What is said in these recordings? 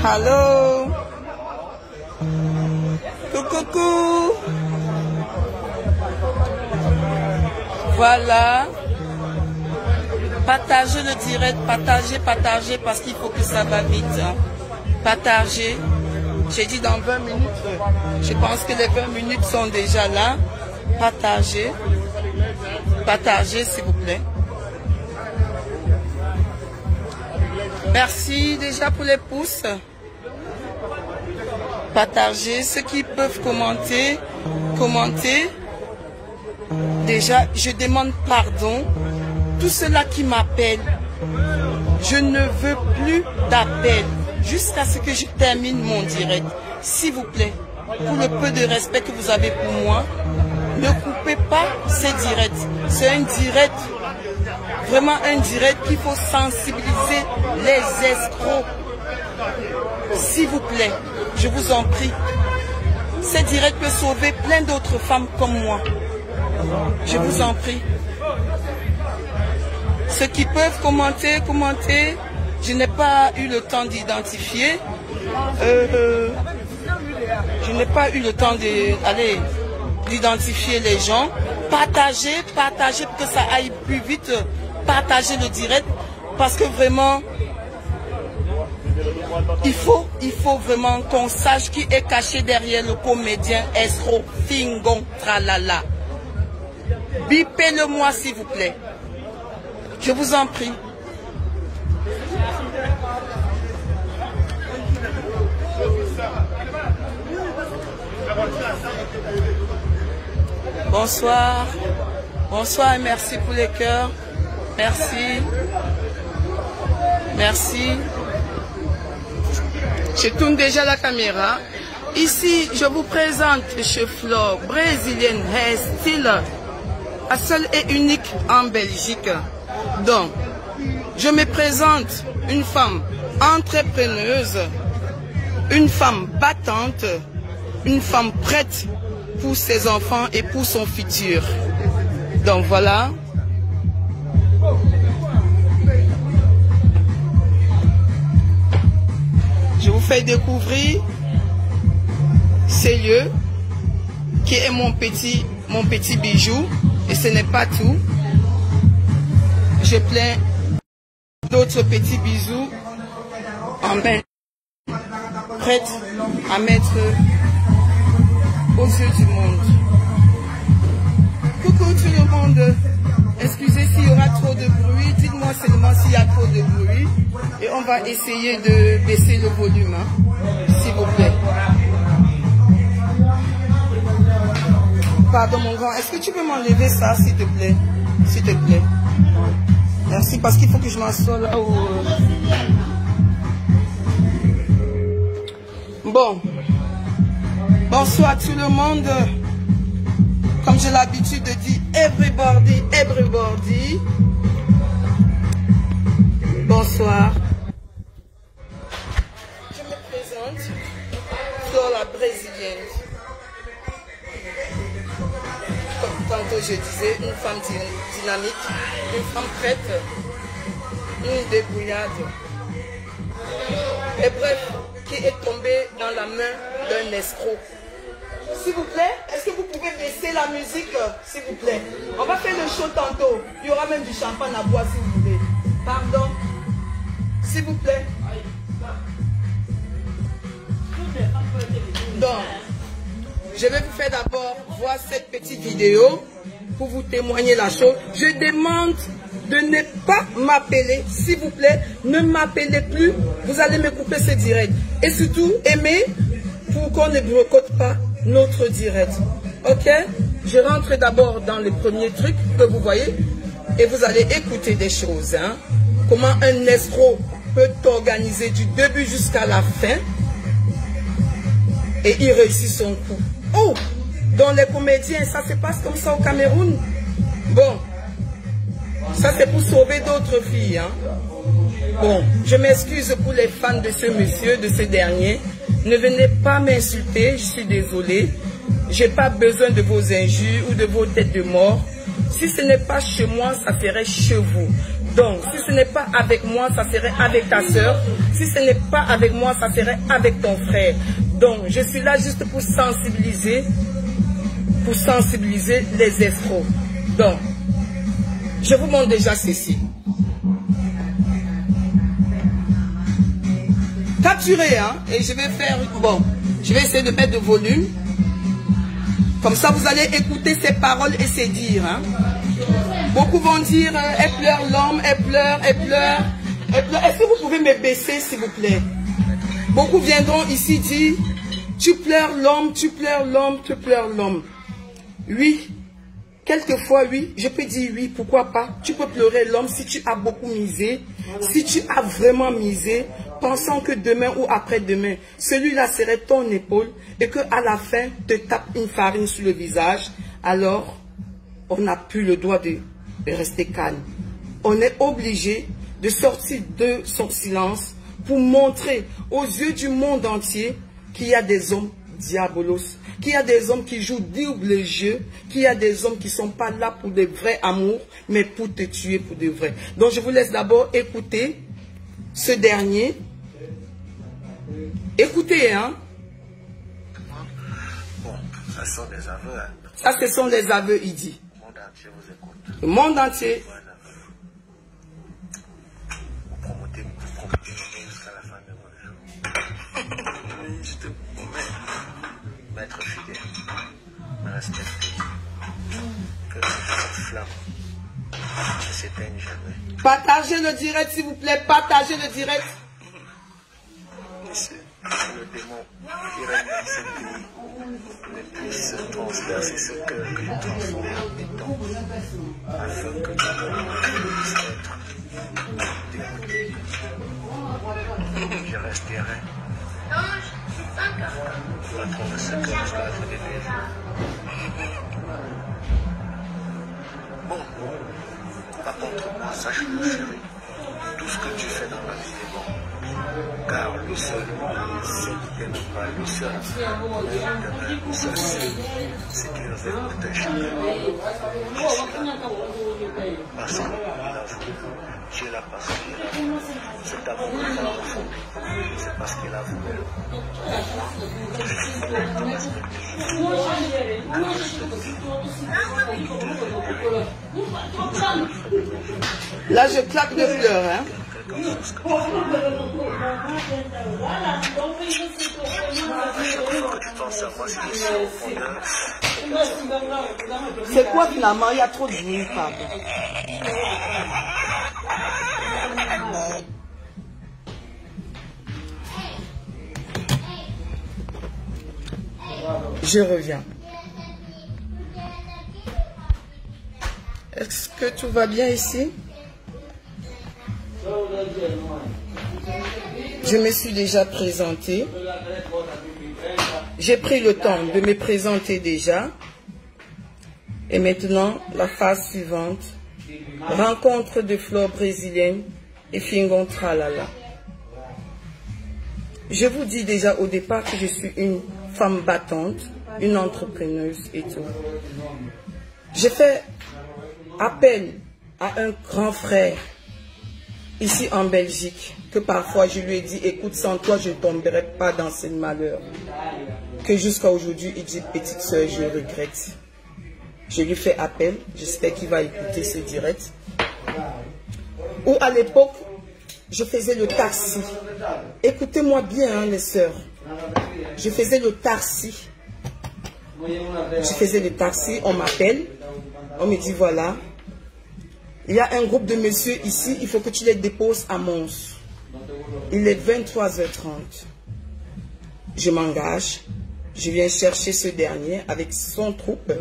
Allô? Coucou. Voilà. Partagez le direct, partagez parce qu'il faut que ça va vite. Hein. Partagez. J'ai dit dans 20 minutes. Je pense que les 20 minutes sont déjà là. Partagez. Partagez s'il vous plaît. Merci déjà pour les pouces. Partagez. Ceux qui peuvent commenter. Commentez. Déjà, je demande pardon. Tous ceux-là qui m'appellent, je ne veux plus d'appel jusqu'à ce que je termine mon direct. S'il vous plaît, pour le peu de respect que vous avez pour moi, ne coupez pas ces directs. C'est un direct, vraiment un direct qu'il faut sensibiliser les escrocs. S'il vous plaît, je vous en prie. Ces directs peuvent sauver plein d'autres femmes comme moi. Je vous en prie. Ceux qui peuvent commenter, commentez. Je n'ai pas eu le temps d'identifier. Je n'ai pas eu le temps d'identifier les gens. Partagez pour que ça aille plus vite. Partagez le direct. Parce que vraiment, il faut vraiment qu'on sache qui est caché derrière le comédien escroc Fingon Tralala. Bipez-le moi s'il vous plaît. Je vous en prie. Bonsoir. Bonsoir et merci pour les cœurs. Merci. Merci. Je tourne déjà la caméra. Ici, je vous présente chez Flore, brésilienne hair style, la seule et unique en Belgique. Donc, je me présente une femme entrepreneuse, une femme battante, une femme prête pour ses enfants et pour son futur. Donc voilà. Je vous fais découvrir ces lieux qui est mon petit bijou. Et ce n'est pas tout. J'ai plein d'autres petits bisous en main, prêtes à mettre aux yeux du monde. Coucou tout le monde. Excusez s'il y aura trop de bruit. Dites-moi seulement s'il y a trop de bruit. Et on va essayer de baisser le volume, hein, s'il vous plaît. Pardon mon grand, est-ce que tu peux m'enlever ça s'il te plaît? S'il te plaît. Merci parce qu'il faut que je m'assoie là où... Bon. Bonsoir tout le monde. Comme j'ai l'habitude de dire, everybody, everybody. Bonsoir. Je me présente. Flore la brésilienne. Comme tantôt je disais, une femme dynamique, une femme prête, une débrouillarde. Et bref, qui est tombée dans la main d'un escroc. S'il vous plaît, est-ce que vous pouvez baisser la musique, s'il vous plaît? On va faire le show tantôt. Il y aura même du champagne à boire si vous voulez. Pardon. S'il vous plaît. Donc, je vais vous faire d'abord voir cette petite vidéo pour vous témoigner la chose. Je demande de ne pas m'appeler, s'il vous plaît. Ne m'appelez plus. Vous allez me couper ce direct. Et surtout, aimez pour qu'on ne boycotte pas notre direct. Ok? Je rentre d'abord dans le premier truc que vous voyez et vous allez écouter des choses. Hein? Comment un escroc peut t'organiser du début jusqu'à la fin et il réussit son coup. Oh! Dans les comédiens, ça se passe comme ça au Cameroun. Bon, ça c'est pour sauver d'autres filles. Hein? Bon, je m'excuse pour les fans de ce monsieur, de ce dernier. Ne venez pas m'insulter, je suis désolée. Je n'ai pas besoin de vos injures ou de vos têtes de mort. Si ce n'est pas chez moi, ça ferait chez vous. Donc, si ce n'est pas avec moi, ça serait avec ta soeur. Si ce n'est pas avec moi, ça serait avec ton frère. Donc, je suis là juste pour sensibiliser les escrocs. Donc, je vous montre déjà ceci. Capturez, hein, et je vais faire, bon, je vais essayer de mettre de volume. Comme ça, vous allez écouter ces paroles et ces dires, hein. Beaucoup vont dire, elle pleure l'homme, elle pleure, elle pleure, elle pleure. Est-ce que vous pouvez me baisser, s'il vous plaît? Beaucoup viendront ici dire, tu pleures l'homme, tu pleures l'homme, tu pleures l'homme. Oui, quelquefois, oui, je peux dire oui, pourquoi pas. Tu peux pleurer l'homme si tu as beaucoup misé, si tu as vraiment misé, pensant que demain ou après-demain, celui-là serait ton épaule et qu'à la fin, te tape une farine sur le visage, alors on n'a plus le droit de rester calme. On est obligé de sortir de son silence pour montrer aux yeux du monde entier qu'il y a des hommes diabolos, qu'il y a des hommes qui jouent double jeu, qu'il y a des hommes qui ne sont pas là pour de vrais amours, mais pour te tuer pour de vrai. Donc je vous laisse d'abord écouter ce dernier. Écoutez, hein. Bon, ça sont des aveux. Hein. Ça, ce sont les aveux, il dit. Le monde entier vous écoute. Le monde entier. Vous promotez jusqu'à la fin de votre jour. Je te promets d'être fidèle, de respecter, que cette flamme ne s'éteigne jamais. Partagez le direct, s'il vous plaît. Partagez le direct. C'est le démon qui règne dans ce pays ne puisse transverser ce cœur que je transfère des temps, afin que tout le monde puisse être dégoûté. Je resterai pour attendre ce cœur jusqu'à la fin des jours. Bon, par contre, moi, sache-le, chéri, tout ce que tu fais dans la vie est bon. Car lui seul, c'est qui t'aime pas, lui seul, lui seul sait ce qu'il fait pour tes chacun. Je suis là parce qu'il a voulu. Tu es là parce qu'il a voulu. Cet amour que tu as refondé, c'est parce qu'il a voulu. Là, je claque de fleurs, hein. C'est quoi finalement? Il y a trop de bruit, pardon. Je reviens. Est-ce que tout va bien ici? Je me suis déjà présentée. J'ai pris le temps de me présenter déjà. Et maintenant, la phase suivante. Rencontre de fleurs brésiliennes et fingon tralala. Je vous dis déjà au départ que je suis une femme battante, une entrepreneuse et tout. J'ai fait appel à un grand frère ici en Belgique, que parfois je lui ai dit, écoute, sans toi je ne tomberai pas dans ce malheur. Que jusqu'à aujourd'hui, il dit, petite soeur, je regrette. Je lui fais appel, j'espère qu'il va écouter ce direct. Ou à l'époque, je faisais le taxi. Écoutez-moi bien, hein, les sœurs. Je faisais le taxi. Je faisais le taxi, on m'appelle, on me dit, voilà, il y a un groupe de messieurs ici, il faut que tu les déposes à Mons. Il est 23h30. Je m'engage. Je viens chercher ce dernier avec son troupe.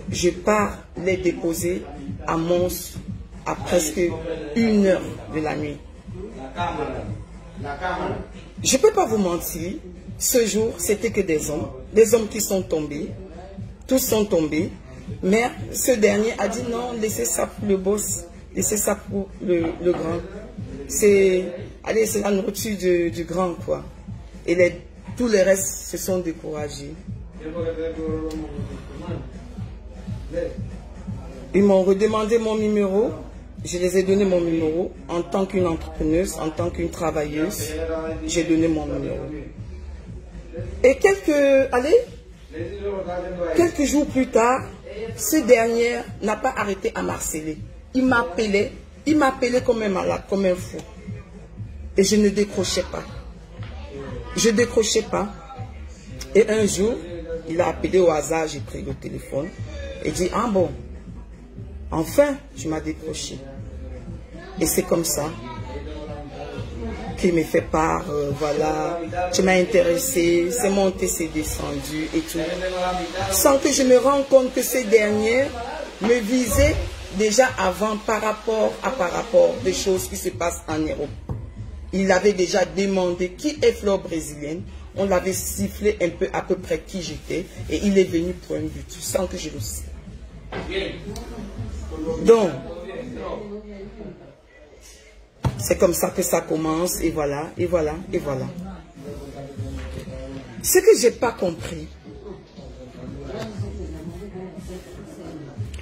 Je pars les déposer à Mons à presque 1h de la nuit. Je ne peux pas vous mentir. Ce jour, c'était que des hommes qui sont tombés. Tous sont tombés. Mais ce dernier a dit non, laissez ça pour le boss, laissez ça pour le grand. C'est la nourriture du grand, quoi. Et tous les restes se sont découragés. Ils m'ont redemandé mon numéro. Je les ai donné mon numéro en tant qu'une entrepreneuse, en tant qu'une travailleuse. J'ai donné mon numéro. Et quelques jours plus tard, ce dernier n'a pas arrêté à m'harceler. Il m'appelait comme un malade, comme un fou. Et je ne décrochais pas. Je ne décrochais pas. Et un jour, il a appelé au hasard, j'ai pris le téléphone et dit, ah bon, enfin, tu m'as décroché. Et c'est comme ça qu'il me fait part, voilà, tu m'as intéressé, c'est monté, c'est descendu et tout. Sans que je me rende compte que ces derniers me visaient déjà avant par rapport des choses qui se passent en Europe. Il avait déjà demandé qui est Fleur brésilienne. On l'avait sifflé un peu à peu près qui j'étais. Et il est venu pour un but, sans que je le sache. Donc, c'est comme ça que ça commence. Et voilà, et voilà, et voilà. Ce que je n'ai pas compris,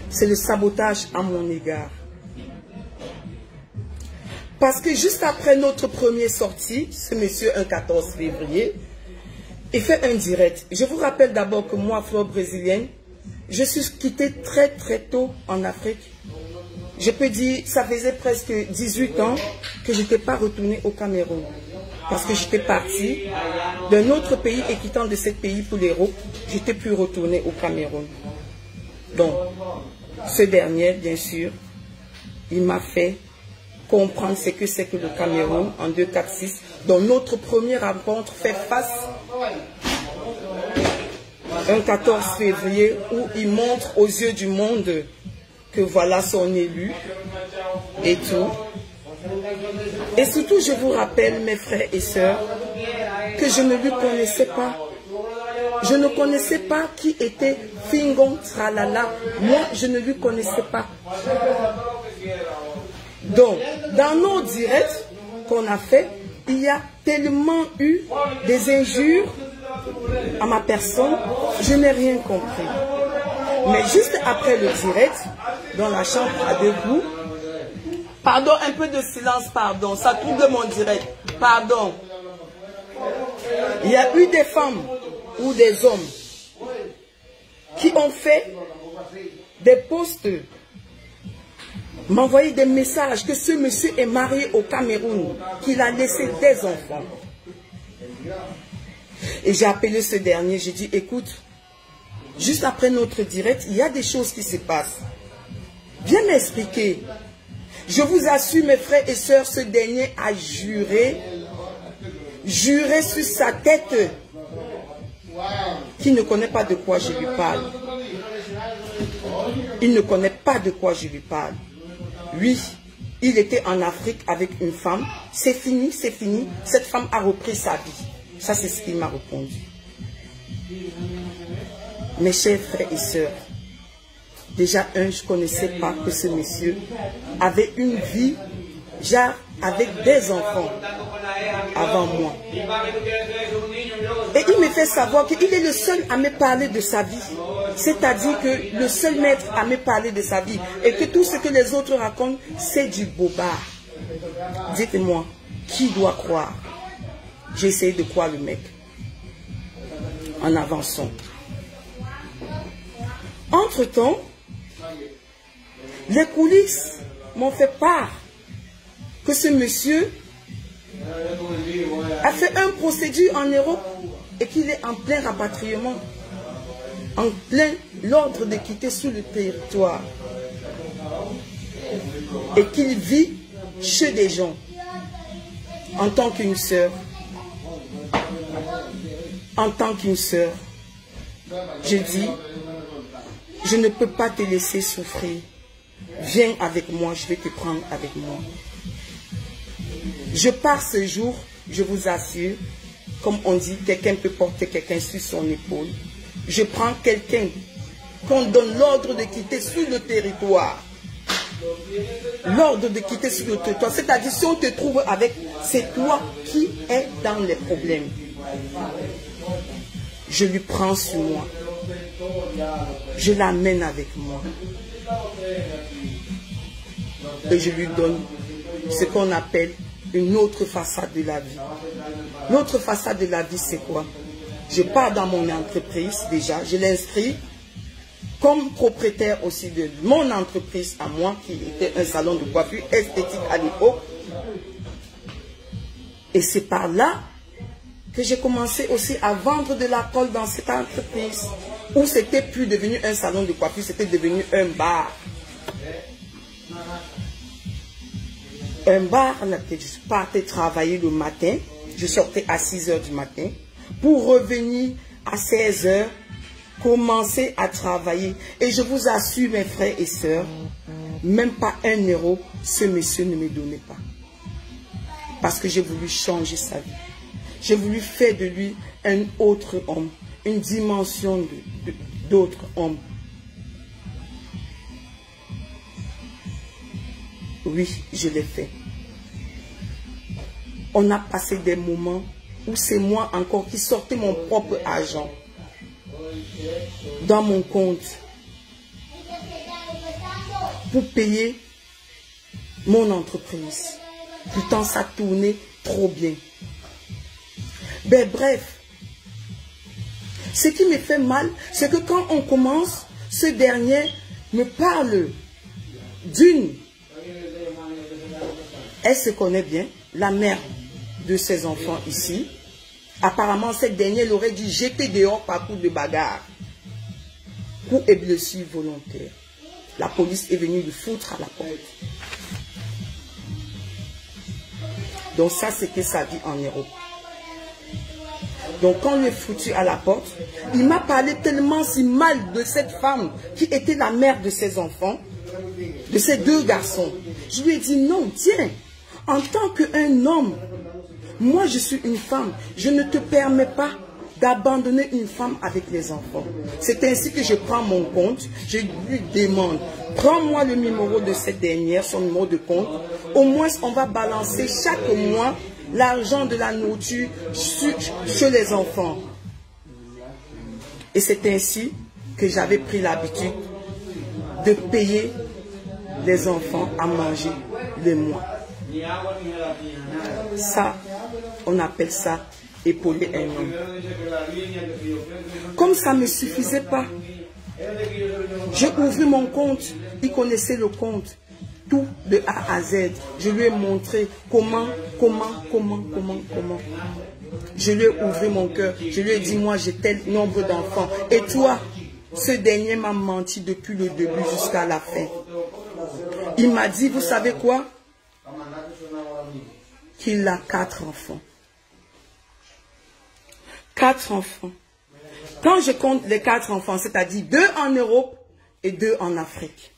c'est le sabotage à mon égard. Parce que juste après notre première sortie, ce monsieur, un 14 février, il fait un direct. Je vous rappelle d'abord que moi, Fleur brésilienne, je suis quittée très très tôt en Afrique. Je peux dire, ça faisait presque 18 ans que je n'étais pas retournée au Cameroun. Parce que j'étais partie d'un autre pays et quittant de ce pays pour l'Europe, j'étais plus retournée au Cameroun. Donc, ce dernier, bien sûr, il m'a fait comprendre ce que c'est que le Cameroun en 246, dont notre première rencontre fait face un 14 février où il montre aux yeux du monde que voilà son élu et tout. Et surtout, je vous rappelle, mes frères et sœurs, que je ne lui connaissais pas. Je ne connaissais pas qui était Fingon Tralala. Moi, je ne lui connaissais pas. Donc, dans nos directs qu'on a fait, il y a tellement eu des injures à ma personne, je n'ai rien compris. Mais juste après le direct, dans la chambre à deux coups, pardon, un peu de silence, pardon, ça trouble mon direct, pardon. Il y a eu des femmes ou des hommes qui ont fait des posts, m'envoyer des messages que ce monsieur est marié au Cameroun, qu'il a laissé des enfants. Et j'ai appelé ce dernier, j'ai dit, écoute, juste après notre direct, il y a des choses qui se passent. Viens m'expliquer. Je vous assure, mes frères et sœurs, ce dernier a juré sur sa tête, qu'il ne connaît pas de quoi je lui parle. Il ne connaît pas de quoi je lui parle. Oui, il était en Afrique avec une femme. C'est fini, c'est fini. Cette femme a repris sa vie. Ça, c'est ce qu'il m'a répondu. Mes chers frères et sœurs, déjà, je ne connaissais pas que ce monsieur avait une vie, genre, avec des enfants avant moi. Et il me fait savoir qu'il est le seul à me parler de sa vie. C'est-à-dire que le seul maître à me parler de sa vie. Et que tout ce que les autres racontent, c'est du bobard. Dites-moi, qui doit croire? J'ai essayé de croire le mec. En avançant. Entre-temps, les coulisses m'ont fait part que ce monsieur a fait un procédure en Europe et qu'il est en plein rapatriement, en plein l'ordre de quitter sur le territoire et qu'il vit chez des gens en tant qu'une sœur. En tant qu'une sœur, je dis, je ne peux pas te laisser souffrir. Viens avec moi, je vais te prendre avec moi. Je pars ce jour, je vous assure, comme on dit, quelqu'un peut porter quelqu'un sur son épaule. Je prends quelqu'un qu'on donne l'ordre de quitter sur le territoire. L'ordre de quitter sur le territoire, c'est-à-dire si on te trouve avec, c'est toi qui es dans les problèmes. Je lui prends sur moi. Je l'amène avec moi. et je lui donne ce qu'on appelle une autre façade de la vie. L'autre façade de la vie, c'est quoi? Je pars dans mon entreprise déjà, je l'inscris comme propriétaire aussi de mon entreprise à moi, qui était un salon de coiffure esthétique à l'époque. Et c'est par là que j'ai commencé aussi à vendre de la colle dans cette entreprise, où c'était plus devenu un salon de coiffure, c'était devenu un bar. Un bar là que je partais travailler le matin, je sortais à 6 h du matin, pour revenir à 16 h, commencer à travailler. Et je vous assure, mes frères et sœurs, même pas 1 euro, ce monsieur ne me donnait pas. Parce que j'ai voulu changer sa vie. J'ai voulu faire de lui un autre homme, une dimension d'autre homme. Oui, je l'ai fait. On a passé des moments où c'est moi encore qui sortais mon propre argent dans mon compte pour payer mon entreprise. Pourtant, ça tournait trop bien. Ben bref, ce qui me fait mal, c'est que quand on commence, ce dernier me parle d'une... Elle se connaît bien, la mère de ses enfants ici. Apparemment, cette dernière l'aurait dû jeter dehors par coup de bagarre. Coup et blessure volontaire. La police est venue le foutre à la porte. Donc ça, c'était sa vie en Europe. Donc quand on lui est foutu à la porte, il m'a parlé tellement si mal de cette femme qui était la mère de ses enfants, de ces 2 garçons. Je lui ai dit non, tiens, en tant qu'un homme, moi je suis une femme, je ne te permets pas d'abandonner une femme avec les enfants. C'est ainsi que je prends mon compte, je lui demande, prends-moi le numéro de cette dernière, son numéro de compte, au moins on va balancer chaque mois l'argent de la nourriture chez les enfants. Et c'est ainsi que j'avais pris l'habitude de payer les enfants à manger le mois. Ça, on appelle ça épauler un homme. Comme ça ne me suffisait pas, j'ai ouvert mon compte. Il connaissait le compte. Tout de A à Z. Je lui ai montré comment. Je lui ai ouvert mon cœur. Je lui ai dit, moi j'ai tel nombre d'enfants. Et toi, ce dernier m'a menti depuis le début jusqu'à la fin. Il m'a dit, vous savez quoi? Qu'il a 4 enfants. 4 enfants. Quand je compte les 4 enfants, c'est-à-dire 2 en Europe et 2 en Afrique.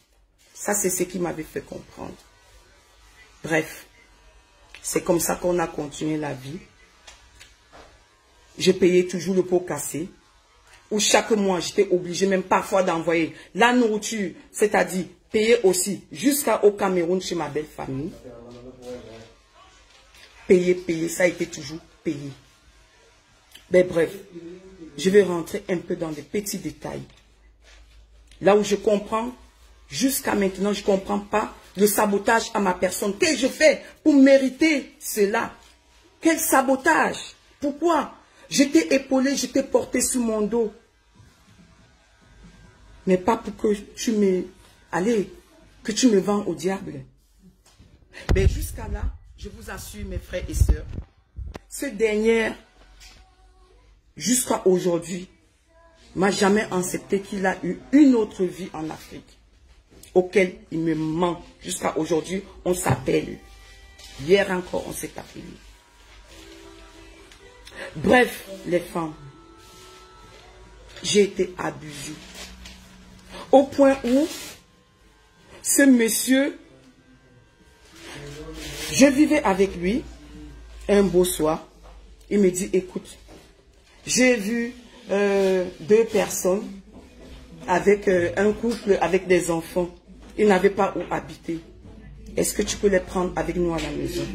Ça, c'est ce qui m'avait fait comprendre. Bref, c'est comme ça qu'on a continué la vie. Je payais toujours le pot cassé, où chaque mois, j'étais obligé même parfois d'envoyer la nourriture, c'est-à-dire payer aussi jusqu'au Cameroun chez ma belle famille. Payer, ça a été toujours payé. Mais bref, je vais rentrer un peu dans des petits détails. Là où je comprends, jusqu'à maintenant, je ne comprends pas le sabotage à ma personne. Qu'est-ce que je fais pour mériter cela? Quel sabotage? Pourquoi? Je t'ai épaulé, je t'ai porté sur mon dos. Mais pas pour que tu me... Allez, que tu me vends au diable. Mais jusqu'à là, je vous assure, mes frères et sœurs, ce dernier, jusqu'à aujourd'hui, m'a jamais accepté qu'il a eu une autre vie en Afrique, auquel il me ment. Jusqu'à aujourd'hui, on s'appelle. Hier encore, on s'est appelé. Bref, les femmes, j'ai été abusée. Au point où, ce monsieur, je vivais avec lui, un beau soir, il me dit, écoute, j'ai vu 2 personnes avec un couple avec des enfants. Ils n'avaient pas où habiter. Est-ce que tu peux les prendre avec nous à la maison?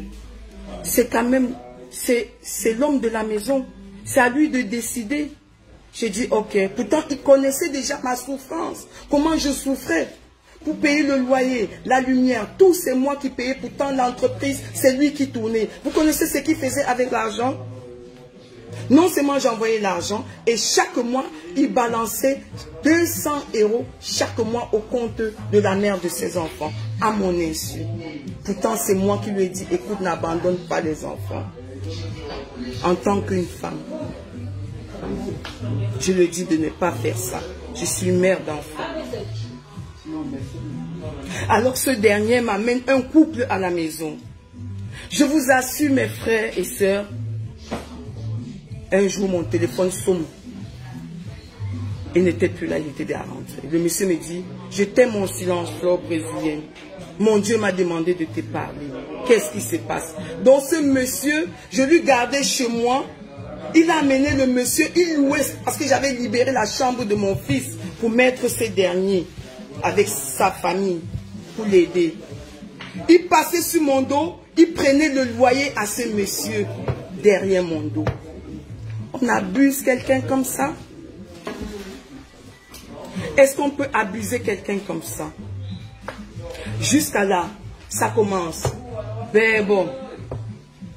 C'est quand même, c'est l'homme de la maison. C'est à lui de décider. J'ai dit, ok. Pourtant, il connaissait déjà ma souffrance. Comment je souffrais. pour payer le loyer, la lumière, tout c'est moi qui payais. Pourtant l'entreprise, c'est lui qui tournait. Vous connaissez ce qu'il faisait avec l'argent? Non seulement j'envoyais l'argent et chaque mois, il balançait 200 € chaque mois au compte de la mère de ses enfants, à mon insu. Pourtant, c'est moi qui lui ai dit, écoute, n'abandonne pas les enfants. En tant qu'une femme, je lui ai dit de ne pas faire ça. Je suis mère d'enfants. Alors ce dernier m'amène un couple à la maison. Je vous assure, mes frères et sœurs, un jour, mon téléphone sonne. Il n'était plus là, il était déjà rentré. Le monsieur me dit, je t'aime mon silence, fleur brésilienne. Mon Dieu m'a demandé de te parler. Qu'est-ce qui se passe? Donc ce monsieur, je lui gardais chez moi. Il a amené le monsieur, il louait, parce que j'avais libéré la chambre de mon fils pour mettre ces derniers avec sa famille, pour l'aider. Il passait sur mon dos, il prenait le loyer à ce monsieur derrière mon dos. On abuse quelqu'un comme ça? Est-ce qu'on peut abuser quelqu'un comme ça? Jusqu'à là, ça commence. Ben bon,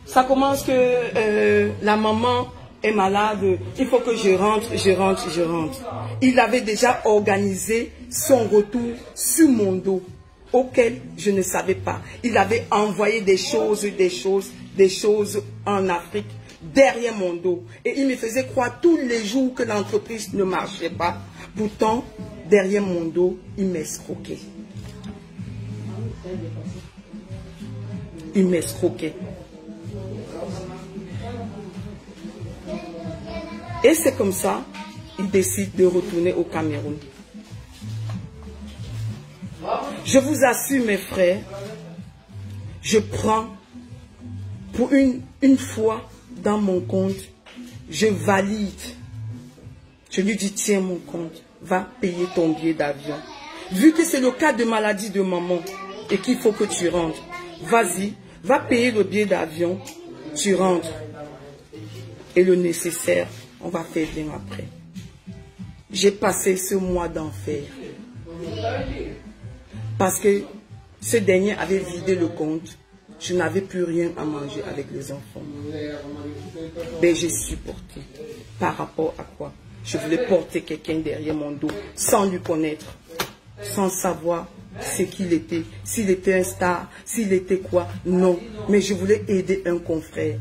ça commence que la maman est malade, il faut que je rentre. Il avait déjà organisé son retour sur mon dos, auquel je ne savais pas. Il avait envoyé des choses en Afrique, derrière mon dos. Et il me faisait croire tous les jours que l'entreprise ne marchait pas. Pourtant, derrière mon dos, il m'escroquait. Il m'escroquait. Et c'est comme ça, il décide de retourner au Cameroun. Je vous assure, mes frères, je prends pour une fois dans mon compte, je valide. Je lui dis, tiens mon compte, va payer ton billet d'avion. Vu que c'est le cas de maladie de maman et qu'il faut que tu rentres, vas-y, va payer le billet d'avion, tu rentres. Et le nécessaire, on va faire bien après. J'ai passé ce mois d'enfer. Parce que ce dernier avait vidé le compte. Je n'avais plus rien à manger avec les enfants. Mais j'ai supporté. Par rapport à quoi? Je voulais porter quelqu'un derrière mon dos, sans lui connaître, sans savoir ce qu'il était, s'il était un star, s'il était quoi. Non, mais je voulais aider un confrère.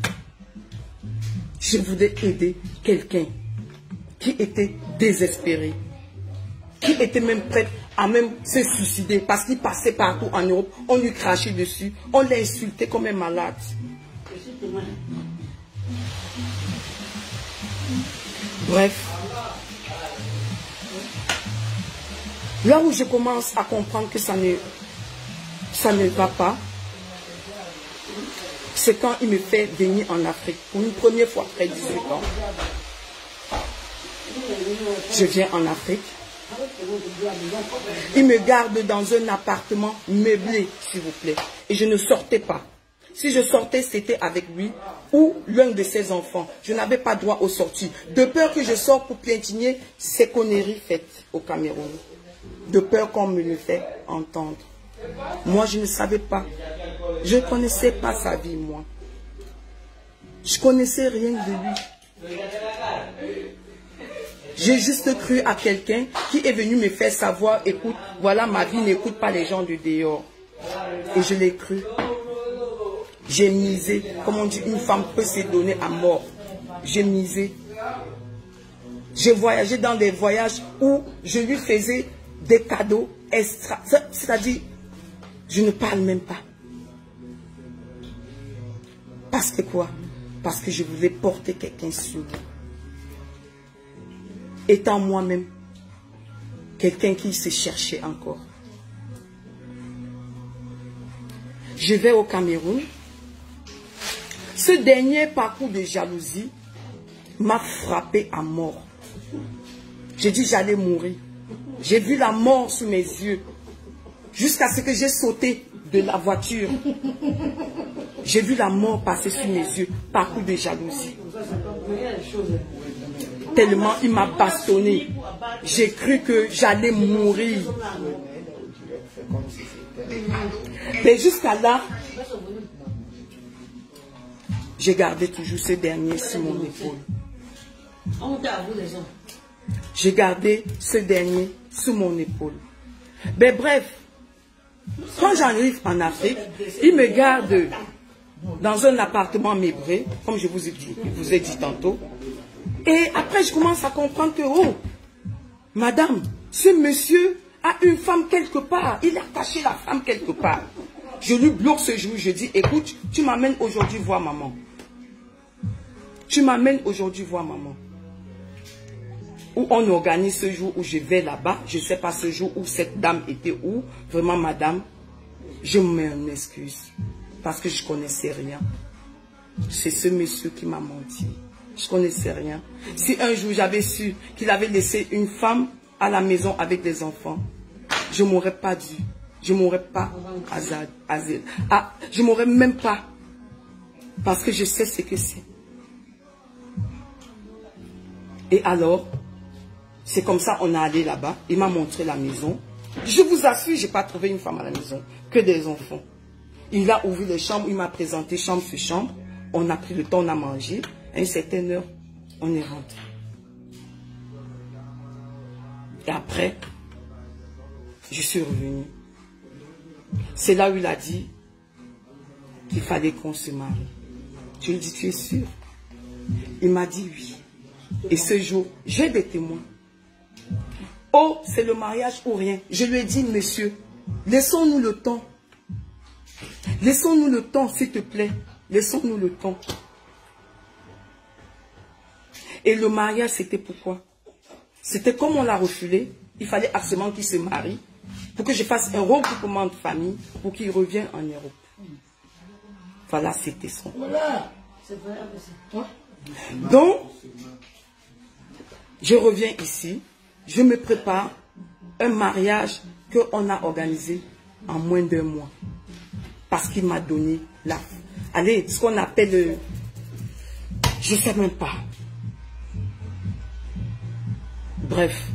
Je voulais aider quelqu'un qui était désespéré, qui était même prêt à même se suicider parce qu'il passait partout en Europe. On lui crachait dessus, on l'a insulté comme un malade. Bref, là où je commence à comprendre que ça ne va pas, c'est quand il me fait venir en Afrique pour une première fois après 18 ans. Je viens en Afrique. Il me garde dans un appartement meublé, s'il vous plaît. Et je ne sortais pas. Si je sortais, c'était avec lui ou l'un de ses enfants. Je n'avais pas droit aux sorties. De peur que je sorte pour piétiner ces conneries faites au Cameroun. De peur qu'on me le fait entendre. Moi, je ne savais pas. Je ne connaissais pas sa vie, moi. Je ne connaissais rien de lui. J'ai juste cru à quelqu'un qui est venu me faire savoir, écoute, voilà ma vie, n'écoute pas les gens du dehors. Et je l'ai cru. J'ai misé, comme on dit, une femme peut se donner à mort. J'ai misé. J'ai voyagé dans des voyages où je lui faisais des cadeaux extra. C'est-à-dire, je ne parle même pas. Parce que quoi? Parce que je voulais porter quelqu'un sur moi. Étant moi-même quelqu'un qui se cherchait encore. Je vais au Cameroun. Ce dernier parcours de jalousie m'a frappé à mort. J'ai dit j'allais mourir. J'ai vu la mort sous mes yeux. Jusqu'à ce que j'ai sauté de la voiture. J'ai vu la mort passer sous mes yeux. Parcours de jalousie. Tellement il m'a bastonné. J'ai cru que j'allais mourir. Mais jusqu'à là, j'ai gardé toujours ce dernier sur mon épaule. J'ai gardé ce dernier sur mon épaule. Mais bref, quand j'arrive en Afrique, il me garde dans un appartement meublé, comme je vous ai dit tantôt. Et après, je commence à comprendre que, oh, madame, ce monsieur a une femme quelque part. Il a caché la femme quelque part. Je lui bloque ce jour. Je dis, écoute, tu m'amènes aujourd'hui voir maman. Tu m'amènes aujourd'hui voir maman. Où on organise ce jour où je vais là-bas. Je ne sais pas ce jour où cette dame était où. Vraiment, madame, je m'en excuse. Parce que je ne connaissais rien. C'est ce monsieur qui m'a menti. Je ne connaissais rien. Si un jour j'avais su qu'il avait laissé une femme à la maison avec des enfants, je ne m'aurais pas dû. Je ne m'aurais pas je ne m'aurais même pas. Parce que je sais ce que c'est. Et alors, c'est comme ça on est allé là-bas. Il m'a montré la maison. Je vous assure, je n'ai pas trouvé une femme à la maison. Que des enfants. Il a ouvert les chambres. Il m'a présenté chambre sur chambre. On a pris le temps, on a mangé. À une certaine heure, on est rentré. Et après, je suis revenu. C'est là où il a dit qu'il fallait qu'on se marie. Je lui ai dit, tu es sûr? Il m'a dit oui. Et ce jour, j'ai des témoins. Oh, c'est le mariage ou rien. Je lui ai dit, monsieur, laissons-nous le temps. Laissons-nous le temps, s'il te plaît. Laissons-nous le temps. Et le mariage, c'était pourquoi? C'était comme on l'a refusé. Il fallait absolument qu'il se marie pour que je fasse un regroupement de famille pour qu'il revienne en Europe. Voilà, c'était son. Donc, je reviens ici. Je me prépare un mariage qu'on a organisé en moins d'1 mois. Parce qu'il m'a donné la... Allez, ce qu'on appelle... je ne sais même pas. Bref,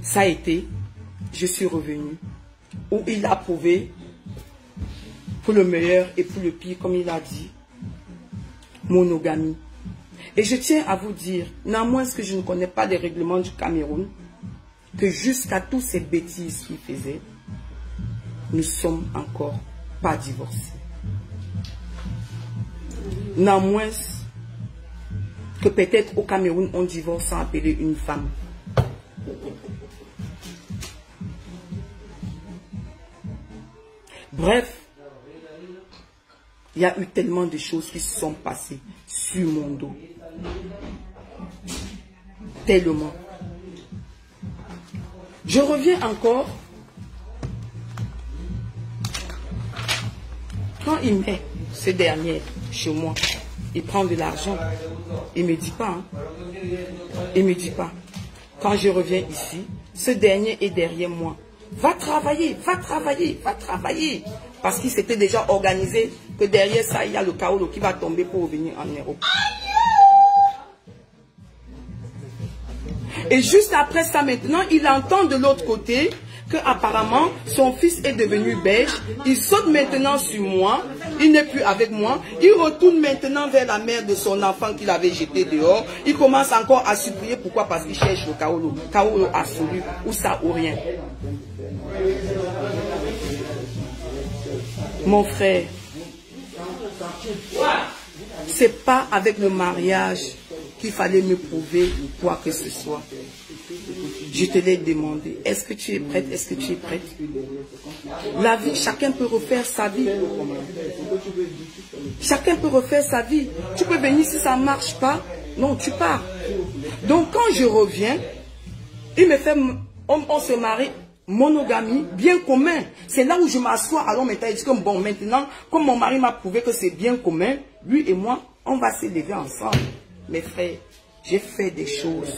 ça a été, je suis revenu, où il a prouvé, pour le meilleur et pour le pire, comme il a dit, monogamie. Et je tiens à vous dire, néanmoins que je ne connais pas les règlements du Cameroun, que jusqu'à toutes ces bêtises qu'il faisait, nous ne sommes encore pas divorcés. Néanmoins que peut-être au Cameroun, on divorce sans appeler une femme. Bref, il y a eu tellement de choses qui se sont passées sur mon dos. Tellement. Je reviens encore. Quand il met ce dernier chez moi, il prend de l'argent. Il ne me dit pas. Hein. Il ne me dit pas. Quand je reviens ici, ce dernier est derrière moi. Va travailler, va travailler, va travailler. Parce qu'il s'était déjà organisé que derrière ça, il y a le Kaolo qui va tomber pour revenir en Europe. Et juste après ça, maintenant, il entend de l'autre côté que apparemment son fils est devenu belge. Il saute maintenant sur moi. Il n'est plus avec moi. Il retourne maintenant vers la mère de son enfant qu'il avait jeté dehors. Il commence encore à supplier. Pourquoi? Parce qu'il cherche le Kaolo. Kaolo absolu. Ou ça ou rien. Mon frère, c'est pas avec le mariage qu'il fallait me prouver quoi que ce soit. Je te l'ai demandé. Est-ce que tu es prête? Est-ce que tu es prête? La vie, chacun peut refaire sa vie. Chacun peut refaire sa vie. Tu peux venir si ça ne marche pas. Non, tu pars. Donc quand je reviens, il me fait, on se marie, monogamie, bien commun. C'est là où je m'assois. Alors maintenant, il dit que bon, maintenant, comme mon mari m'a prouvé que c'est bien commun, lui et moi, on va s'élever ensemble. Mes frères, j'ai fait des choses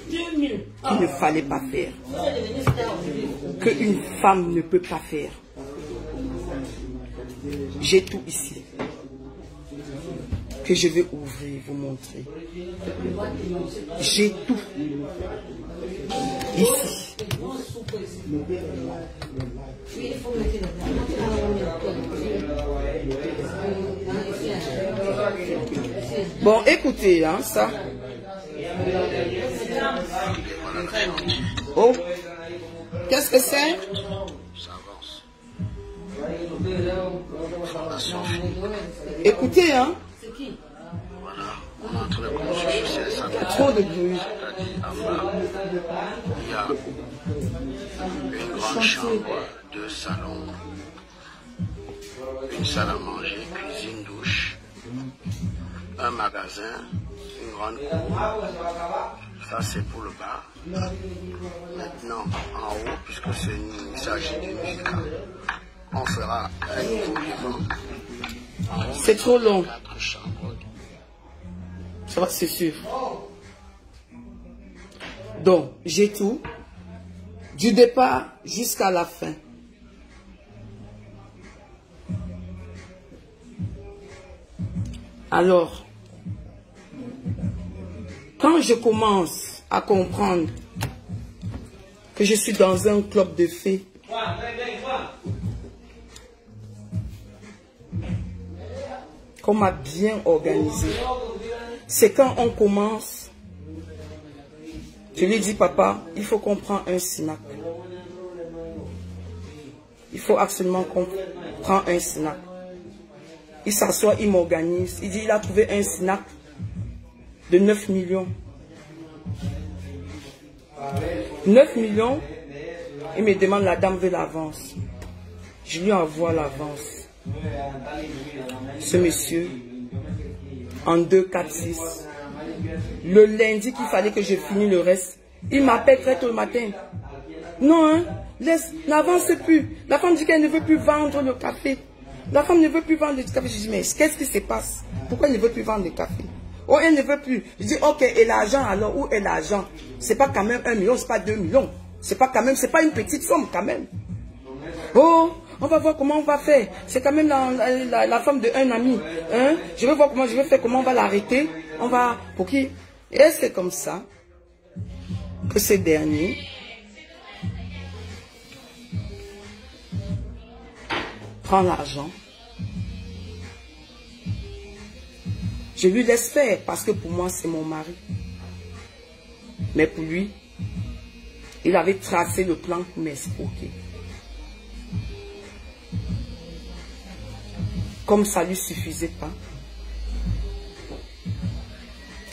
qu'il ne fallait pas faire. Qu'une femme ne peut pas faire. J'ai tout ici. que je vais ouvrir, vous montrer. J'ai tout. Ici. Bon, écoutez, hein, ça. Oh, qu'est-ce que c'est? Écoutez, hein. Trop de bruit. Il y a une grande chambre, 2 salons, une salle à manger, cuisine, douche, un magasin, une grande cour. Ça c'est pour le bar. Maintenant, en haut, puisque il s'agit d'une musica, on fera un nouveau vivant. C'est trop long. 4 chambres. Ça va, c'est sûr. Donc, j'ai tout. Du départ jusqu'à la fin. Alors, quand je commence à comprendre que je suis dans un club de fées, qu'on m'a bien organisé, c'est quand on commence, je lui dis, papa, il faut qu'on prenne un snack. Il faut absolument qu'on prenne un snack. Il s'assoit, il m'organise. Il dit, il a trouvé un snack de 9 millions. 9 millions, il me demande, la dame veut l'avance. Je lui envoie l'avance. Ce monsieur, en 2, 4, 6. Le lundi qu'il fallait que je finisse le reste, il m'appelle très tôt le matin. Non, hein, laisse, n'avance plus. La femme dit qu'elle ne veut plus vendre le café. La femme ne veut plus vendre le café. Je dis, mais qu'est-ce qui se passe? Pourquoi elle ne veut plus vendre le café? Oh, elle ne veut plus. Je dis, ok, et l'argent alors, où est l'argent? C'est pas quand même 1 million, c'est pas 2 millions. C'est pas quand même, c'est pas une petite somme quand même. Oh, on va voir comment on va faire. C'est quand même la femme de un ami. Hein? Je vais voir comment je vais faire, comment on va l'arrêter. On va, pour qui? Et c'est comme ça que ce dernier prend l'argent. Je lui laisse faire parce que pour moi c'est mon mari. Mais pour lui, il avait tracé le plan pour m'escroquer. Comme ça ne lui suffisait pas.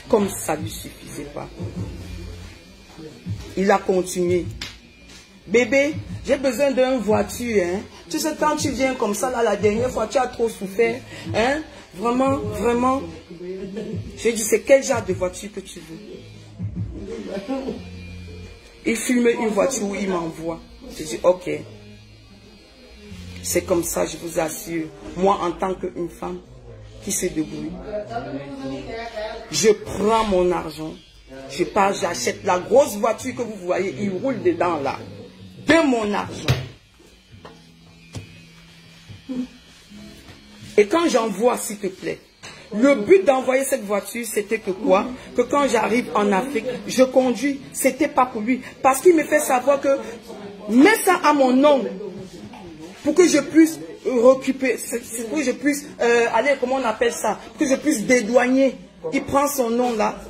Comme ça ne lui suffisait pas. Il a continué. Bébé, j'ai besoin d'une voiture. Hein? Tu sais, quand tu viens comme ça, là, la dernière fois, tu as trop souffert. Hein? Vraiment, vraiment. J'ai dit, c'est quel genre de voiture que tu veux? Il filme une voiture où il m'envoie. J'ai dit, ok. C'est comme ça, je vous assure. Moi, en tant qu'une femme qui se débrouille, je prends mon argent. Je pars, j'achète la grosse voiture que vous voyez. Il roule dedans là. De mon argent. Et quand j'envoie, s'il te plaît, le but d'envoyer cette voiture, c'était que quoi? Que quand j'arrive en Afrique, je conduis. C'était pas pour lui. Parce qu'il me fait savoir que, mets ça à mon nom. Pour que je puisse récupérer, pour que je puisse, aller, comment on appelle ça? Pour que je puisse dédouaner. Il prend son nom là,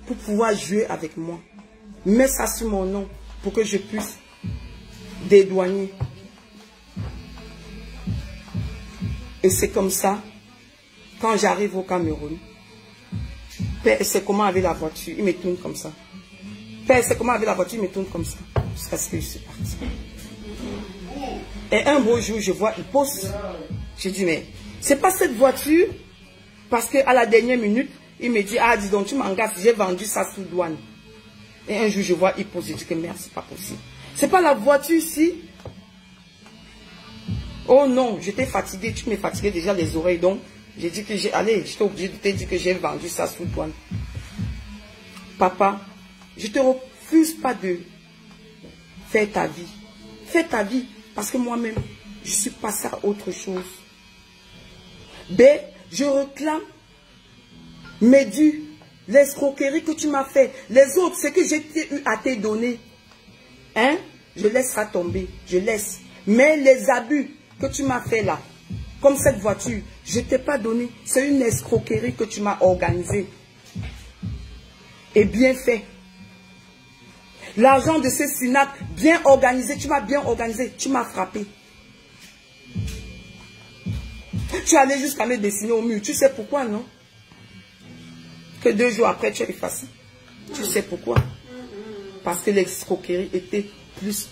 pour pouvoir jouer avec moi. Mets ça sur mon nom, pour que je puisse dédouaner. Et c'est comme ça, quand j'arrive au Cameroun, Père, c'est comment avec la voiture, il me tourne comme ça. Père, c'est comment avec la voiture, il me tourne comme ça. Jusqu'à ce que je suis parti. Et un beau jour, je vois, il pose. Je dis, mais c'est pas cette voiture, parce qu'à la dernière minute, il me dit, ah, dis donc, tu m'engages, j'ai vendu ça sous douane. Et un jour, je vois, il pose, je dis que merde, c'est pas possible. C'est pas la voiture ici. Oh non, j'étais fatigué, tu me fatiguais déjà les oreilles, donc j'ai dit que j'étais obligé de te dire que j'ai vendu ça sous douane. Papa, je te refuse pas de faire ta vie. Fais ta vie, parce que moi-même, je suis passé à autre chose. B, je réclame Mais du l'escroquerie que tu m'as fait, les autres, ce que j'ai eu à te donner, hein, je laisserai tomber, je laisse. Mais les abus que tu m'as fait là, comme cette voiture, je ne t'ai pas donné. C'est une escroquerie que tu m'as organisée. Et bien fait. L'argent de ce SINAC, bien organisé, tu m'as bien organisé, tu m'as frappé. Tu allais jusqu'à me dessiner au mur. Tu sais pourquoi, non? Que 2 jours après, tu es effacé. Tu sais pourquoi? Parce que l'escroquerie était plus.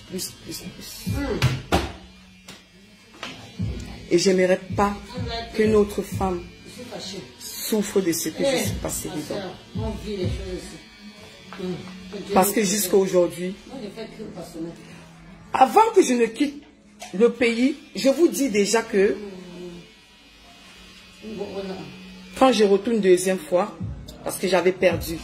Et j'aimerais pas qu'une autre femme souffre de ce que je suis passée dedans. Parce que jusqu'à aujourd'hui, avant que je ne quitte le pays, je vous dis déjà que quand je retourne 2e fois, parce que j'avais perdu